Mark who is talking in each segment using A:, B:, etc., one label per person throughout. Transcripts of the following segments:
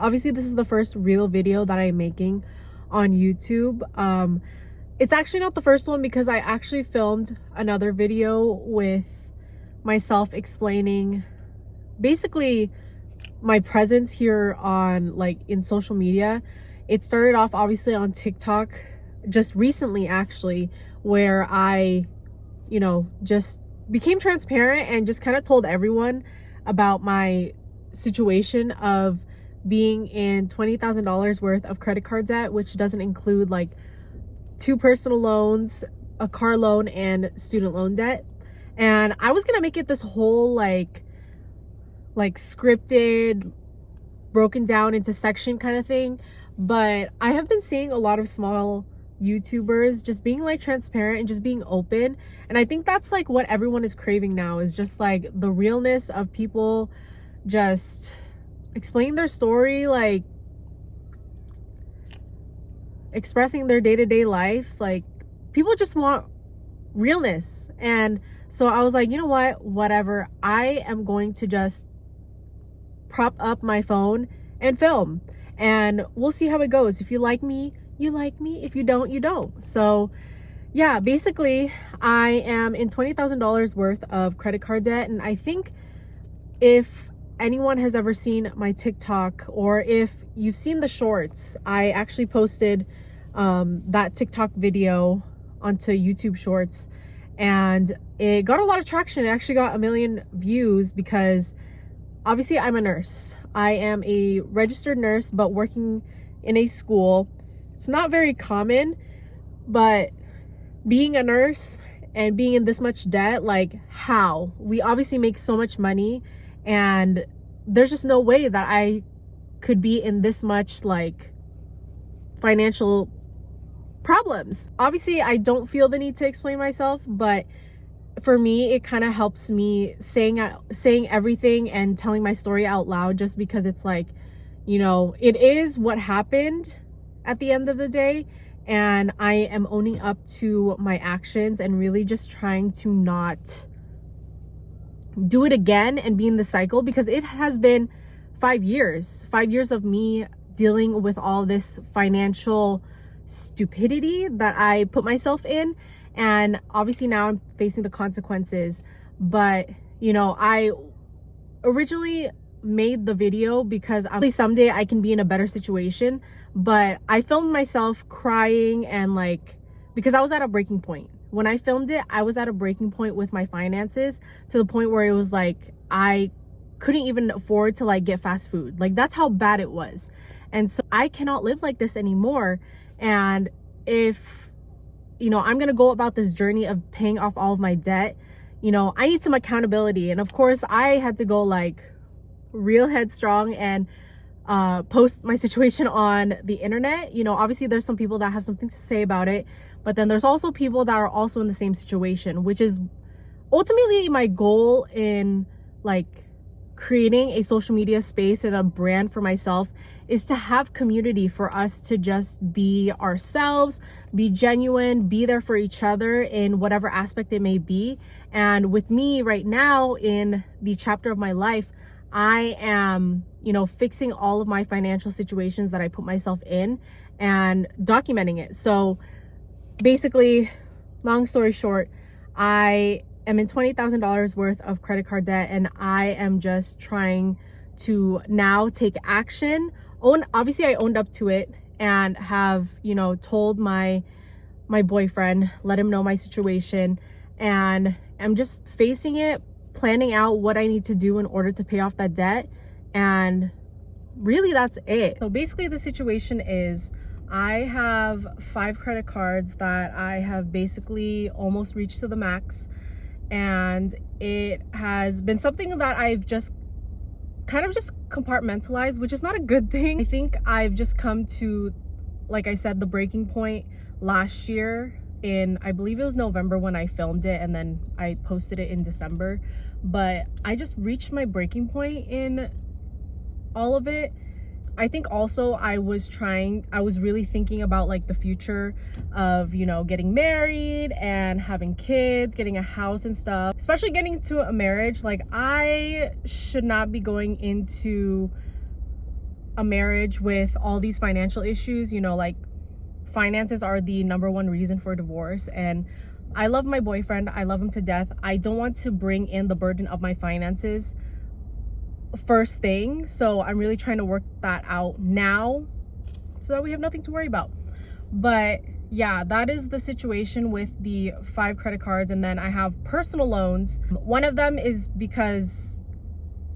A: Obviously, this is the first real video that I'm making on YouTube. It's actually not the first one because I actually filmed another video with myself explaining basically my presence here on in social media. It started off obviously on TikTok just recently, actually, where I just became transparent and just kind of told everyone about my situation of being in $20,000 worth of credit card debt, which doesn't include 2 personal loans, a car loan, and student loan debt. And I was gonna make it this whole like scripted, broken down into section kind of thing, but I have been seeing a lot of small YouTubers just being transparent and just being open, and I think that's what everyone is craving now, is just the realness of people just explaining their story, expressing their day-to-day life. People just want realness. And so I was like, you know what, whatever, I am going to just prop up my phone and film, and we'll see how it goes. If you like me, you like me. If you don't, you don't. So yeah, basically I am in $20,000 worth of credit card debt. And I think if anyone has ever seen my TikTok, or if you've seen the shorts, I actually posted that TikTok video onto YouTube Shorts, and it got a lot of traction. It actually got 1 million views because obviously I'm a nurse. I am a registered nurse, but working in a school. It's not very common, but being a nurse and being in this much debt, how? We obviously make so much money, and there's just no way that I could be in this much financial problems. Obviously, I don't feel the need to explain myself, but for me, it kind of helps me saying everything and telling my story out loud, just because it's it is what happened at the end of the day, and I am owning up to my actions and really just trying to not do it again and be in the cycle, because it has been 5 years of me dealing with all this financial stupidity that I put myself in, and obviously now I'm facing the consequences. But I originally made the video because someday I can be in a better situation, but I filmed myself crying and because I was at a breaking point. When I filmed it, I was at a breaking point with my finances, to the point where it was I couldn't even afford to get fast food. That's how bad it was. And so I cannot live like this anymore. And if I'm gonna go about this journey of paying off all of my debt, I need some accountability. And of course I had to go real headstrong and post my situation on the internet. Obviously there's some people that have something to say about it, but then there's also people that are also in the same situation, which is ultimately my goal in creating a social media space and a brand for myself, is to have community, for us to just be ourselves, be genuine, be there for each other in whatever aspect it may be. And with me right now in the chapter of my life, I am fixing all of my financial situations that I put myself in and documenting it. So basically, long story short, I am in $20,000 worth of credit card debt, and I am just trying to now take action. Obviously I owned up to it and have told my boyfriend, let him know my situation, and I'm just facing it, planning out what I need to do in order to pay off that debt. And really that's it. So basically the situation is, I have 5 credit cards that I have basically almost reached to the max, and it has been something that I've just kind of just compartmentalized, which is not a good thing. I think I've just come to, like I said, the breaking point last year in, I believe it was November when I filmed it, and then I posted it in December. But I just reached my breaking point in all of it. I think also I was really thinking about the future of, getting married and having kids, getting a house and stuff, especially getting to a marriage. I should not be going into a marriage with all these financial issues, you know, like finances are the number one reason for divorce. And I love my boyfriend. I love him to death. I don't want to bring in the burden of my finances first thing. So I'm really trying to work that out now so that we have nothing to worry about. But yeah, that is the situation with the 5 credit cards. And then I have personal loans. One of them is because,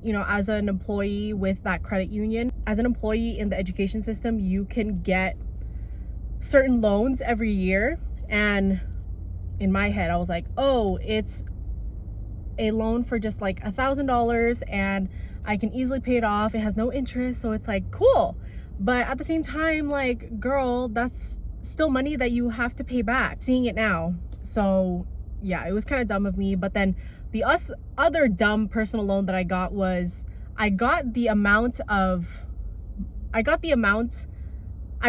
A: you know, as an employee with that credit union, as an employee in the education system, you can get certain loans every year. And in my head, I was like, oh, it's a loan for just like $1,000 and I can easily pay it off. It has no interest. So it's like, cool. But at the same time, like, girl, that's still money that you have to pay back. Seeing it now. So yeah, it was kind of dumb of me. But then the other dumb personal loan that I got was, I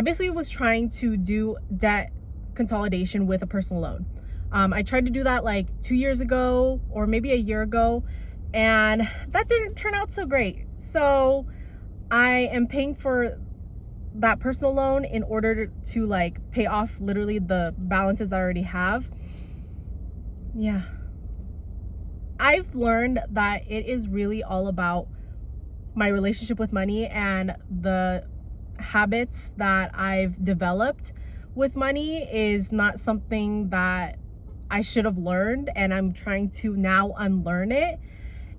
A: basically was trying to do debt consolidation with a personal loan. I tried to do that like 2 years ago or maybe a year ago, and that didn't turn out so great. So I am paying for that personal loan in order to like pay off literally the balances that I already have. Yeah. I've learned that it is really all about my relationship with money and the habits that I've developed with money is not something that I should have learned, and I'm trying to now unlearn it.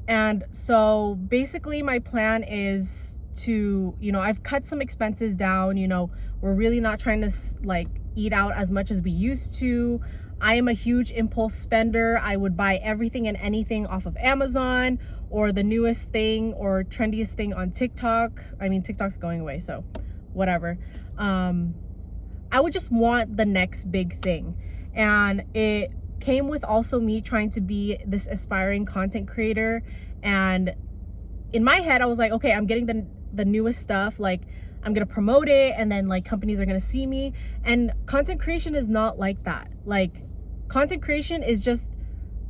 A: And so basically my plan is to, you know, I've cut some expenses down. You know, we're really not trying to like eat out as much as we used to. I am a huge impulse spender. I would buy everything and anything off of Amazon or the newest thing or trendiest thing on TikTok. I mean, TikTok's going away, so whatever. I would just want the next big thing. And it came with also me trying to be this aspiring content creator. And in my head, I was like, okay, I'm getting the newest stuff. Like, I'm gonna promote it, and then like companies are gonna see me. And content creation is not like that. Like, content creation is just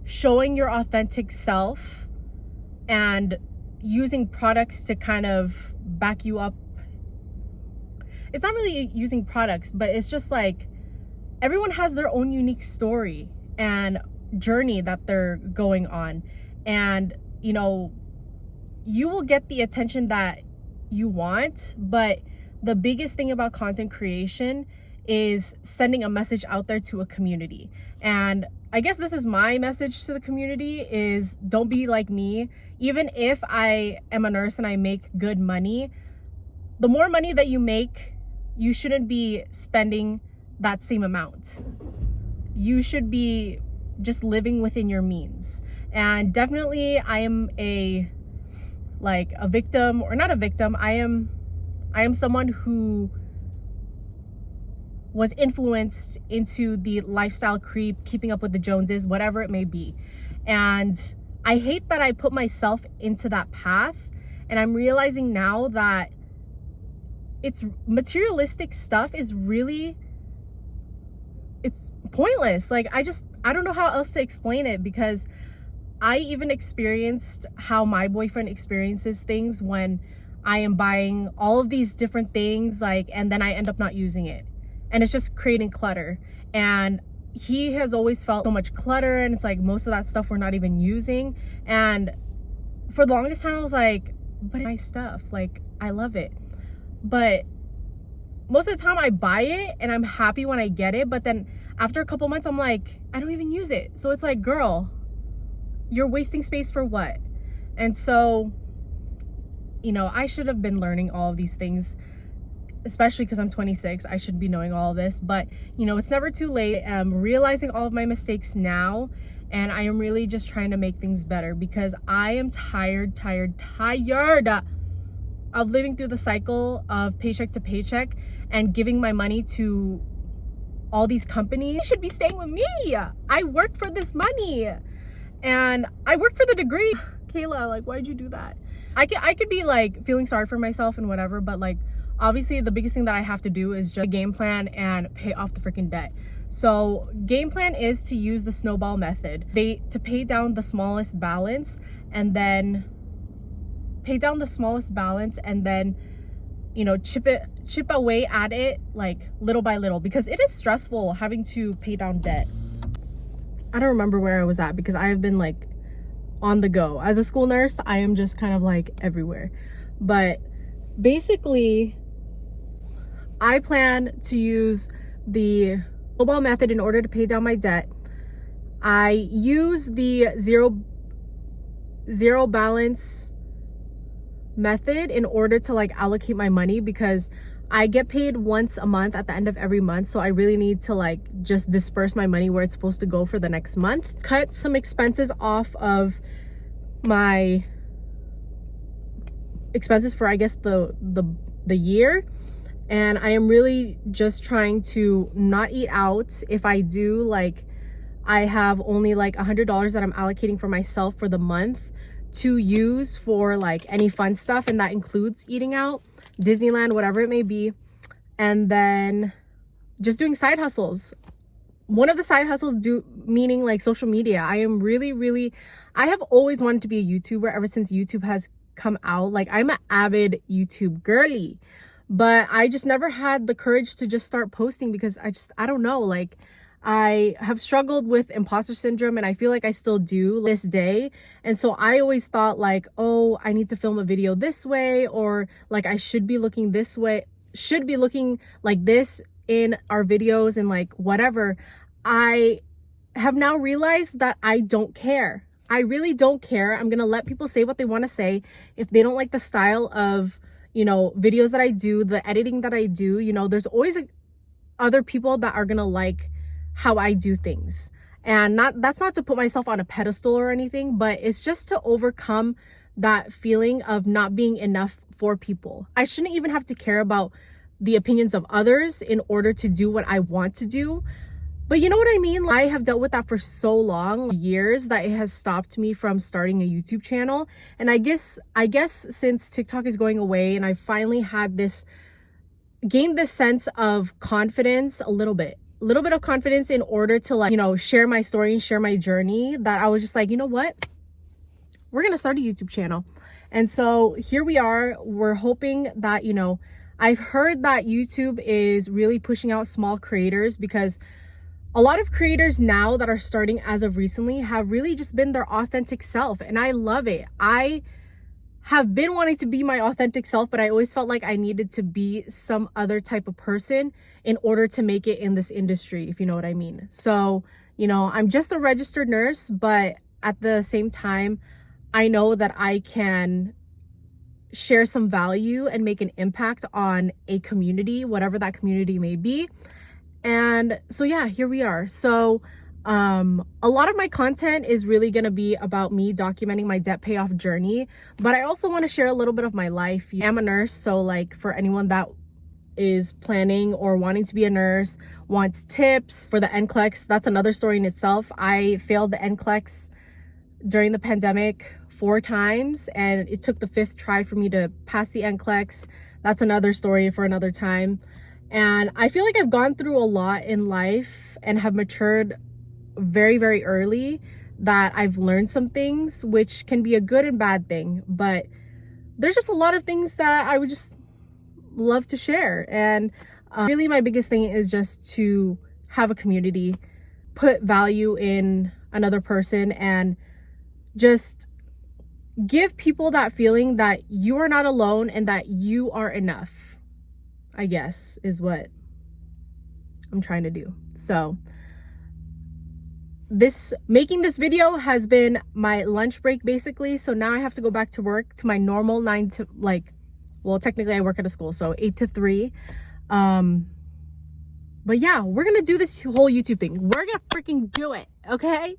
A: showing your authentic self and using products to kind of back you up. It's not really using products, but it's just like everyone has their own unique story and journey that they're going on. And, you know, you will get the attention that you want, but the biggest thing about content creation is sending a message out there to a community. And I guess this is my message to the community is don't be like me. Even if I am a nurse and I make good money, the more money that you make, you shouldn't be spending that same amount. You should be just living within your means. And definitely I am a victim, or not a victim. I am someone who was influenced into the lifestyle creep, keeping up with the Joneses, whatever it may be. And I hate that I put myself into that path. And I'm realizing now that it's materialistic stuff is really, it's pointless. Like, I don't know how else to explain it, because I even experienced how my boyfriend experiences things when I am buying all of these different things, like, and then I end up not using it. And it's just creating clutter. And he has always felt so much clutter, and it's like most of that stuff we're not even using. And for the longest time I was like, but it's my stuff, like, I love it. But most of the time I buy it and I'm happy when I get it, but then after a couple months I'm like, I don't even use it. So it's like, girl, you're wasting space for what? And so, you know, I should have been learning all of these things, especially because I'm 26. I should be knowing all of this, but you know, it's never too late. I'm realizing all of my mistakes now, and I am really just trying to make things better, because I am tired of living through the cycle of paycheck to paycheck and giving my money to all these companies. You should be staying with me. I worked for this money and I worked for the degree. Kayla, like, why'd you do that? I could be like feeling sorry for myself and whatever, but like, obviously the biggest thing that I have to do is just game plan and pay off the freaking debt. So game plan is to use the snowball method, to pay down the smallest balance, and then chip away at it like little by little, because it is stressful having to pay down debt. I don't remember where I was at because I have been like on the go. As a school nurse, I am just kind of like everywhere. But basically, I plan to use the snowball method in order to pay down my debt. I use the zero balance method in order to like allocate my money, because I get paid once a month at the end of every month, so I really need to like just disperse my money where it's supposed to go for the next month. Cut some expenses off of my expenses for, I guess, the year. And I am really just trying to not eat out. If I do, like, I have only like $100 that I'm allocating for myself for the month to use for like any fun stuff, and that includes eating out, Disneyland, whatever it may be. And then just doing side hustles. One of the side hustles meaning like social media. I have always wanted to be a YouTuber ever since YouTube has come out. Like, I'm an avid YouTube girly, but I just never had the courage to just start posting because I don't know, like, I have struggled with imposter syndrome, and I feel like I still do this day. And so I always thought like, oh, I need to film a video this way, or like I should be looking this way, should be looking like this in our videos, and like whatever. I have now realized that I don't care. I really don't care. I'm gonna let people say what they want to say. If they don't like the style of, videos that I do, the editing that I do, there's always other people that are gonna like how I do things. And that's not to put myself on a pedestal or anything, but it's just to overcome that feeling of not being enough for people. I shouldn't even have to care about the opinions of others in order to do what I want to do. But you know what I mean? I have dealt with that for so long, years, that it has stopped me from starting a YouTube channel. And I guess since TikTok is going away, and I finally had gained this sense of confidence, a little bit of confidence in order to like, share my story and share my journey, that I was just like, you know what? We're going to start a YouTube channel. And so here we are. We're hoping that, I've heard that YouTube is really pushing out small creators, because a lot of creators now that are starting as of recently have really just been their authentic self. And I love it. I have been wanting to be my authentic self, but I always felt like I needed to be some other type of person in order to make it in this industry, if you know what I mean. So, I'm just a registered nurse, but at the same time, I know that I can share some value and make an impact on a community, whatever that community may be. And so, yeah, here we are. So, a lot of my content is really going to be about me documenting my debt payoff journey, but I also want to share a little bit of my life. I'm a nurse, so like for anyone that is planning or wanting to be a nurse, wants tips for the NCLEX, that's another story in itself. I failed the NCLEX during the pandemic 4 times, and it took the 5th try for me to pass the NCLEX. That's another story for another time. And I feel like I've gone through a lot in life and have matured very, very early, that I've learned some things, which can be a good and bad thing. But there's just a lot of things that I would just love to share. And really my biggest thing is just to have a community, put value in another person, and just give people that feeling that you are not alone and that you are enough, I guess, is what I'm trying to do. So making this video has been my lunch break, basically. So now I have to go back to work, to my normal 9 to, like, well, technically I work at a school, so 8 to 3. But yeah, we're gonna do this whole YouTube thing. We're gonna freaking do it. Okay.